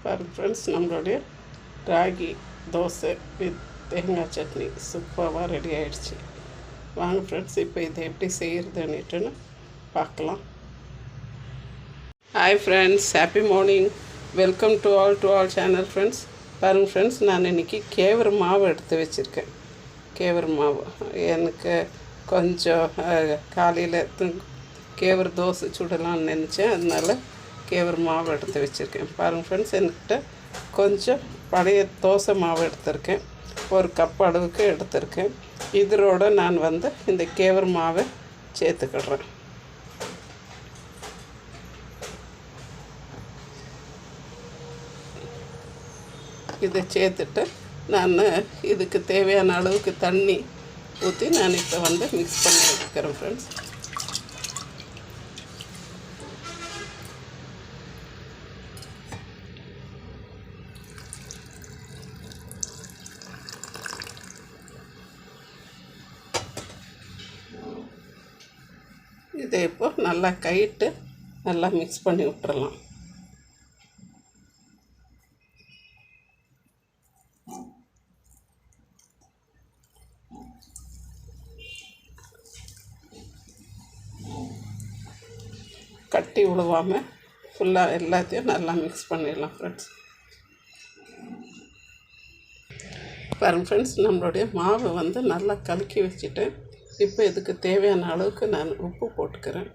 பாருங்கள் ஃப்ரெண்ட்ஸ், நம்மளுடைய ராகி தோசை வித் தேங்காய் சட்னி சூப்பராக ரெடி ஆகிடுச்சு. வாங்க ஃப்ரெண்ட்ஸ், இப்போ இதை எப்படி செய்கிறதுன்னுட்டுன்னு பார்க்கலாம். Hi friends, happy morning. Welcome to all channel friends. பாருங்கள் ஃப்ரெண்ட்ஸ், நான் இன்றைக்கி கேவர் மாவு எடுத்து வச்சுருக்கேன். கேவர் மாவு எனக்கு கொஞ்சம் காலையில் கேவர் தோசை சுடலாம்னு நினச்சேன். அதனால் கேவர் மாவு எடுத்து வச்சுருக்கேன். பாருங்கள் ஃப்ரெண்ட்ஸ், என்கிட்ட கொஞ்சம் பழைய தோசை மாவு எடுத்திருக்கேன். ஒரு கப் அளவுக்கு எடுத்திருக்கேன். இதோட நான் இந்த கேவர் மாவை சேர்த்துக்கிடுறேன். இதை சேர்த்துட்டு நான் இதுக்கு தேவையான அளவுக்கு தண்ணி ஊற்றி நான் இப்போ மிக்ஸ் பண்ணி வச்சுக்கிறேன் ஃப்ரெண்ட்ஸ். இதை இப்போ நல்லா கைட்டு நல்லா மிக்ஸ் பண்ணி விட்டுறலாம். கட்டி விழுவாமல் ஃபுல்லாக எல்லாத்தையும் நல்லா மிக்ஸ் பண்ணிடலாம் ஃப்ரெண்ட்ஸ். பாருங்கள் ஃப்ரெண்ட்ஸ், நம்மளுடைய மாவு நல்லா கலக்கி வச்சுட்டேன். இப்போ இதுக்கு தேவையான அளவுக்கு நான் உப்பு போட்டுக்கிறேன்.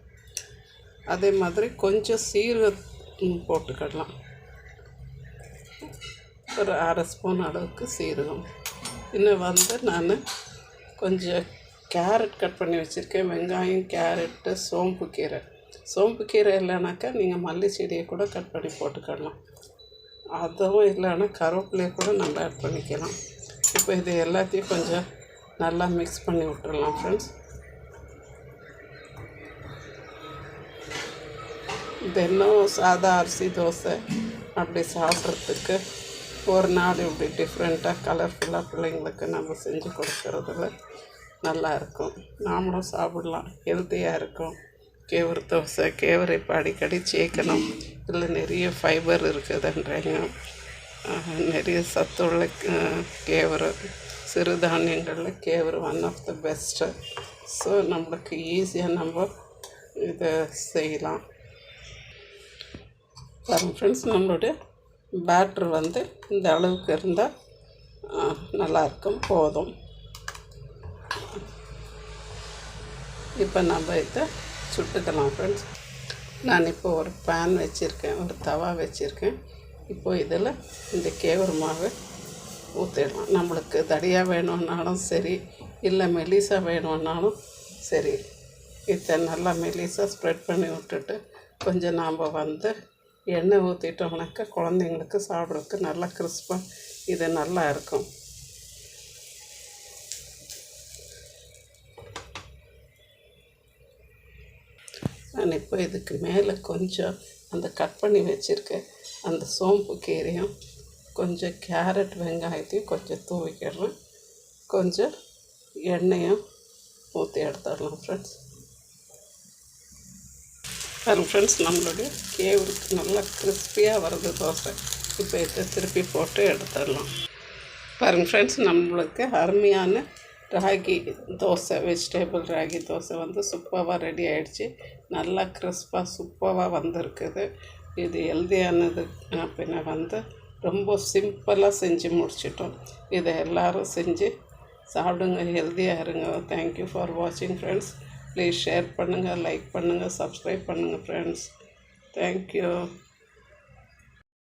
அதே மாதிரி கொஞ்சம் சீரகம் போட்டுக்கிடலாம். ஒரு அரை ஸ்பூன் அளவுக்கு சீரகம். இன்னும் நான் கொஞ்சம் கேரட் கட் பண்ணி வச்சுருக்கேன். வெங்காயம், கேரட்டு, சோம்பு கீரை இல்லைனாக்கா நீங்கள் மல்லி செடியை கூட கட் பண்ணி போட்டுக்கிடலாம். அதுவும் இல்லைன்னா கருவேப்பிலையை கூட நம்ம ஆட் பண்ணிக்கலாம். இப்போ இது எல்லாத்தையும் கொஞ்சம் நல்லா மிக்ஸ் பண்ணி விட்டுறலாம் ஃப்ரெண்ட்ஸ். தினம் சாதா அரிசி தோசை அப்படி சாப்பிட்றதுக்கு ஒரு நாள் இப்படி டிஃப்ரெண்ட்டாக கலர்ஃபுல்லாக பிள்ளைங்களுக்கு நம்ம செஞ்சு கொடுக்கறதுல நல்லாயிருக்கும். நாமளும் சாப்பிடலாம், ஹெல்த்தியாக இருக்கும். கேவர் தோசை, கேவரை இப்போ அடிக்கடி சேர்க்கணும். இதில் நிறைய ஃபைபர் இருக்குதுன்றாங்க. நிறைய சத்துள்ள கேவர், சிறுதானியங்களில் கேவர் one of the best. So நம்மளுக்கு ஈஸியாக நம்ம இதை செய்யலாம். பாருங்கள் ஃப்ரெண்ட்ஸ், நம்மளுடைய பேட்ரு இந்த அளவுக்கு இருந்தால் நல்லாயிருக்கும், போதும். இப்போ நம்ம இதை சுட்டுக்கலாம் ஃப்ரெண்ட்ஸ். நான் இப்போ ஒரு பேன் வச்சுருக்கேன், ஒரு தவா வச்சுருக்கேன். இப்போது இதில் இந்த கேவர் மாவை ஊற்றிடலாம். நம்மளுக்கு தடியாக வேணும்னாலும் சரி, இல்லை மெலிசாக வேணும்னாலும் சரி. இதை நல்லா மெலிசாக ஸ்ப்ரெட் பண்ணி விட்டுட்டு கொஞ்சம் நாம் எண்ணெய் ஊற்றிட்டோம்னாக்கா குழந்தைங்களுக்கு சாப்பிட்றதுக்கு நல்லா கிறிஸ்பாக இது நல்லா இருக்கும். நான் இப்போ இதுக்கு மேலே கொஞ்சம் அந்த கட் பண்ணி வச்சுருக்கேன் அந்த சோம்பு கீரையும் கொஞ்சம் கேரட் வெங்காயத்தையும் கொஞ்சம் தூவிக்கிடுறேன். கொஞ்சம் எண்ணெயும் ஊற்றி எடுத்துடலாம் ஃப்ரெண்ட்ஸ். பாருங்கள் ஃப்ரெண்ட்ஸ், நம்மளுடைய கேவருக்கு நல்லா கிறிஸ்பியாக வருது தோசை. இப்போ இதை திருப்பி போட்டு எடுத்துடலாம். பாருங்கள் ஃப்ரெண்ட்ஸ், நம்மளுக்கு அருமையான ராகி தோசை, வெஜிடேபிள் ராகி தோசை சூப்பராக ரெடி ஆகிடுச்சு. நல்லா கிறிஸ்பாக சூப்பராக வந்திருக்குது. இது ஹெல்தியானது. பின்ன ரொம்ப சிம்பிளாக செஞ்சு முடிச்சிட்டோம். இதை எல்லோரும் செஞ்சு சாப்பிடுங்க, ஹெல்த்தியாக இருங்க. தேங்க்யூ ஃபார் வாட்சிங் ஃப்ரெண்ட்ஸ். ப்ளீஸ் ஷேர் பண்ணுங்கள், லைக் பண்ணுங்கள், சப்ஸ்கிரைப் பண்ணுங்கள் ஃப்ரெண்ட்ஸ். தேங்க்யூ.